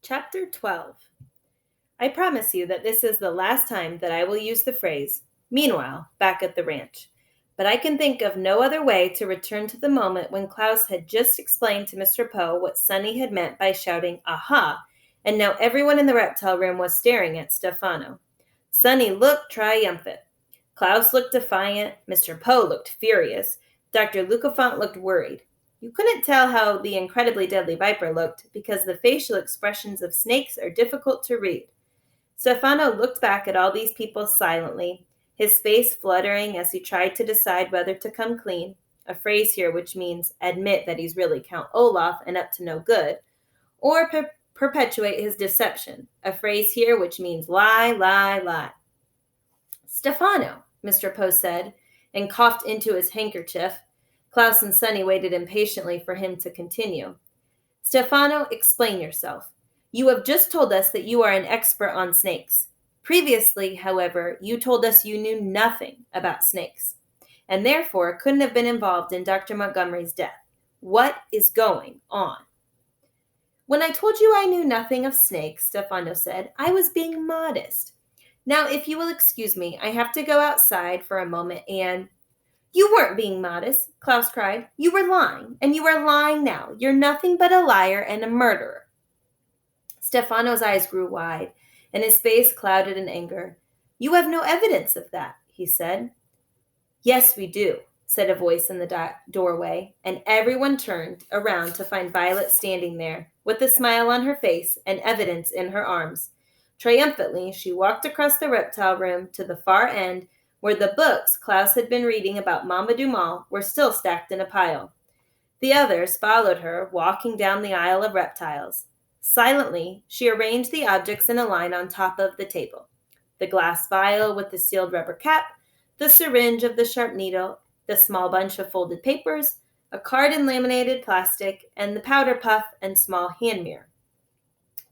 Chapter 12. I promise you that this is the last time that I will use the phrase, meanwhile, back at the ranch. But I can think of no other way to return to the moment when Klaus had just explained to Mr. Poe what Sunny had meant by shouting, "Aha!" and now everyone in the reptile room was staring at Stefano. Sunny looked triumphant. Klaus looked defiant. Mr. Poe looked furious. Dr. Lucafont looked worried. You couldn't tell how the incredibly deadly viper looked because the facial expressions of snakes are difficult to read. Stefano looked back at all these people silently, his face fluttering as he tried to decide whether to come clean, a phrase here which means admit that he's really Count Olaf and up to no good, or perpetuate his deception, a phrase here which means lie, lie, lie. "Stefano," Mr. Poe said, and coughed into his handkerchief. Klaus and Sunny waited impatiently for him to continue. "Stefano, explain yourself. You have just told us that you are an expert on snakes. Previously, however, you told us you knew nothing about snakes, and therefore couldn't have been involved in Dr. Montgomery's death. What is going on?" "When I told you I knew nothing of snakes," Stefano said, "I was being modest. Now, if you will excuse me, I have to go outside for a moment and—" "You weren't being modest," Klaus cried. "You were lying, and you are lying now. You're nothing but a liar and a murderer." Stefano's eyes grew wide, and his face clouded in anger. "You have no evidence of that," he said. "Yes, we do," said a voice in the doorway, and everyone turned around to find Violet standing there, with a smile on her face and evidence in her arms. Triumphantly, she walked across the reptile room to the far end, where the books Klaus had been reading about Mama Dumal were still stacked in a pile. The others followed her, walking down the aisle of reptiles. Silently, she arranged the objects in a line on top of the table. The glass vial with the sealed rubber cap, the syringe of the sharp needle, the small bunch of folded papers, a card in laminated plastic, and the powder puff and small hand mirror.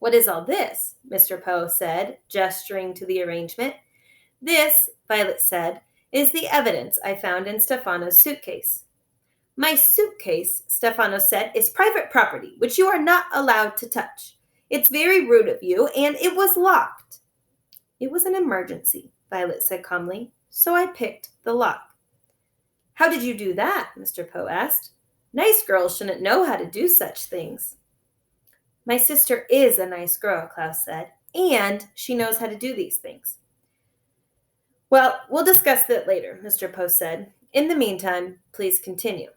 "What is all this?" Mr. Poe said, gesturing to the arrangement. "This," Violet said, "is the evidence I found in Stefano's suitcase." "My suitcase," Stefano said, "is private property, which you are not allowed to touch. It's very rude of you, and it was locked." "It was an emergency," Violet said calmly, "so I picked the lock." "How did you do that?" Mr. Poe asked. "Nice girls shouldn't know how to do such things." "My sister is a nice girl," Klaus said, "and she knows how to do these things." "Well, we'll discuss that later," Mr. Poe said. "In the meantime, please continue."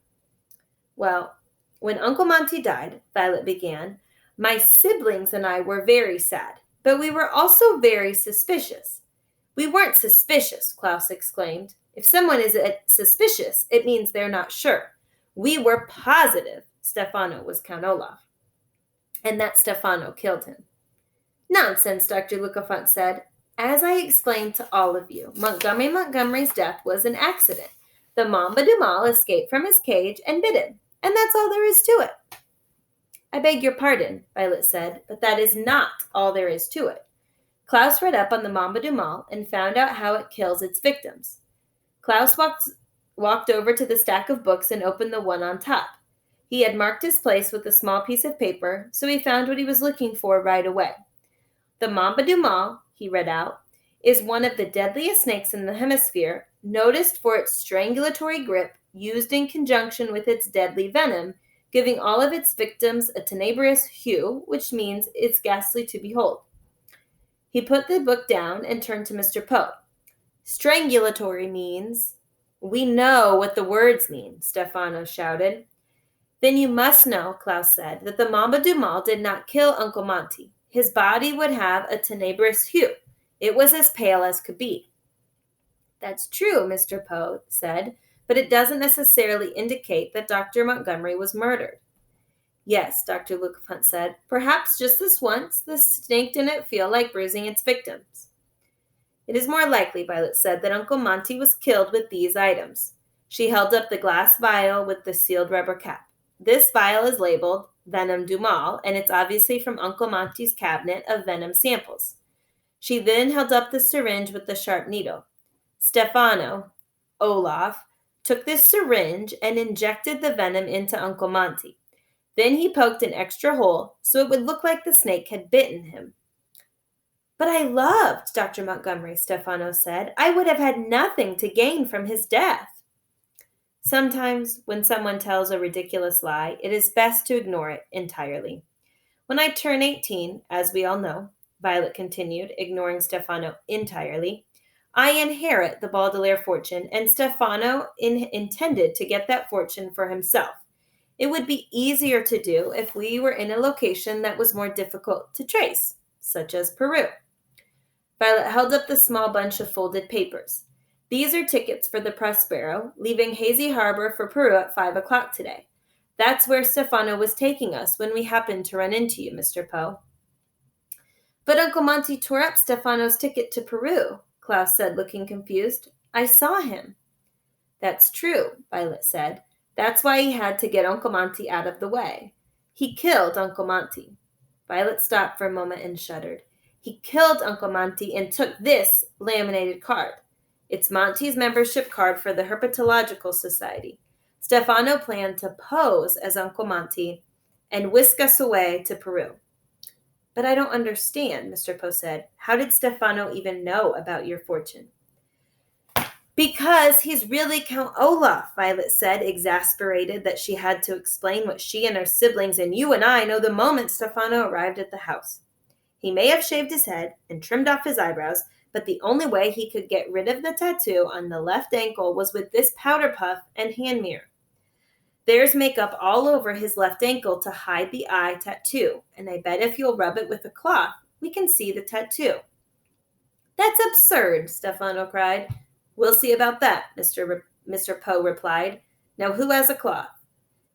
"Well, when Uncle Monty died," Violet began, "my siblings and I were very sad, but we were also very suspicious." "We weren't suspicious," Klaus exclaimed. "If someone is suspicious, it means they're not sure. We were positive Stefano was Count Olaf, and that Stefano killed him." "Nonsense," Dr. Lucafont said. "As I explained to all of you, Montgomery's death was an accident. The Mamba Dumal escaped from his cage and bit him, and that's all there is to it." "I beg your pardon," Violet said, "but that is not all there is to it." Klaus read up on the Mamba Dumal and found out how it kills its victims. Klaus walked over to the stack of books and opened the one on top. He had marked his place with a small piece of paper, so he found what he was looking for right away. "The Mamba Dumal," he read out, "is one of the deadliest snakes in the hemisphere, noticed for its strangulatory grip used in conjunction with its deadly venom, giving all of its victims a tenebrous hue, which means it's ghastly to behold." He put the book down and turned to Mr. Poe. "Strangulatory means—" "We know what the words mean," Stefano shouted. "Then you must know," Klaus said, "that the Mamba Dumal did not kill Uncle Monty. His body would have a tenebrous hue. It was as pale as could be." "That's true," Mr. Poe said, "but it doesn't necessarily indicate that Dr. Montgomery was murdered." "Yes," Dr. Lucafont said, "perhaps just this once the snake didn't feel like bruising its victims." "It is more likely," Violet said, "that Uncle Monty was killed with these items." She held up the glass vial with the sealed rubber cap. "This vial is labeled Venom Dumal, and it's obviously from Uncle Monty's cabinet of venom samples." She then held up the syringe with the sharp needle. Stefano, Olaf, took this syringe and injected the venom into Uncle Monty. Then he poked an extra hole so it would look like the snake had bitten him. But I loved Dr. Montgomery, Stefano said. I would have had nothing to gain from his death. Sometimes, when someone tells a ridiculous lie, it is best to ignore it entirely. When I turn 18, as we all know, Violet continued, ignoring Stefano entirely, I inherit the Baudelaire fortune, and Stefano intended to get that fortune for himself. It would be easier to do if we were in a location that was more difficult to trace, such as Peru. Violet held up the small bunch of folded papers. These are tickets for the Prospero, leaving Hazy Harbor for Peru at 5 o'clock today. That's where Stefano was taking us when we happened to run into you, Mr. Poe. But Uncle Monty tore up Stefano's ticket to Peru, Klaus said, looking confused. I saw him. That's true, Violet said. That's why he had to get Uncle Monty out of the way. He killed Uncle Monty. Violet stopped for a moment and shuddered. He killed Uncle Monty and took this laminated card. It's Monty's membership card for the Herpetological Society. Stefano planned to pose as Uncle Monty and whisk us away to Peru. But I don't understand, Mr. Poe said. How did Stefano even know about your fortune? Because he's really Count Olaf, Violet said, exasperated that she had to explain what she and her siblings and you and I know the moment Stefano arrived at the house. He may have shaved his head and trimmed off his eyebrows, but the only way he could get rid of the tattoo on the left ankle was with this powder puff and hand mirror. There's makeup all over his left ankle to hide the eye tattoo, and I bet if you'll rub it with a cloth, we can see the tattoo. That's absurd, Stefano cried. We'll see about that, Mr. Poe replied. Now who has a cloth?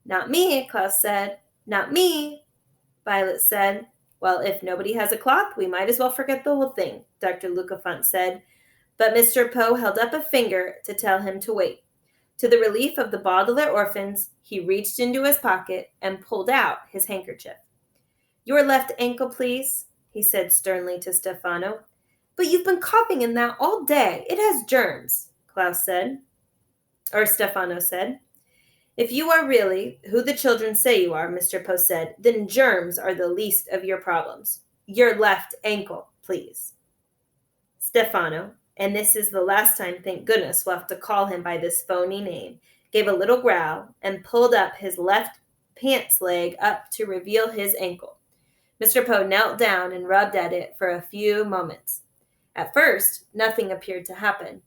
Not me, Klaus said. Not me, Violet said. Well, if nobody has a cloth, we might as well forget the whole thing, Dr. Lucafont said. But Mr. Poe held up a finger to tell him to wait. To the relief of the Baudelaire orphans, he reached into his pocket and pulled out his handkerchief. Your left ankle, please, he said sternly to Stefano. But you've been coughing in that all day. It has germs, Stefano said. If you are really who the children say you are, Mr. Poe said, then germs are the least of your problems. Your left ankle, please. Stefano, and this is the last time, thank goodness, we'll have to call him by this phony name, gave a little growl and pulled up his left pants leg up to reveal his ankle. Mr. Poe knelt down and rubbed at it for a few moments. At first, nothing appeared to happen.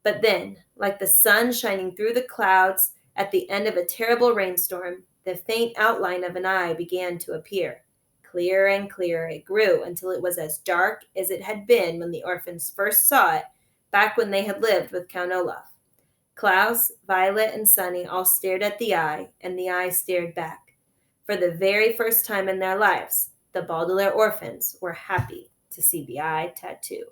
But then, like the sun shining through the clouds at the end of a terrible rainstorm, the faint outline of an eye began to appear. Clearer and clearer it grew until it was as dark as it had been when the orphans first saw it, back when they had lived with Count Olaf. Klaus, Violet, and Sunny all stared at the eye, and the eye stared back. For the very first time in their lives, the Baudelaire orphans were happy to see the eye tattoo.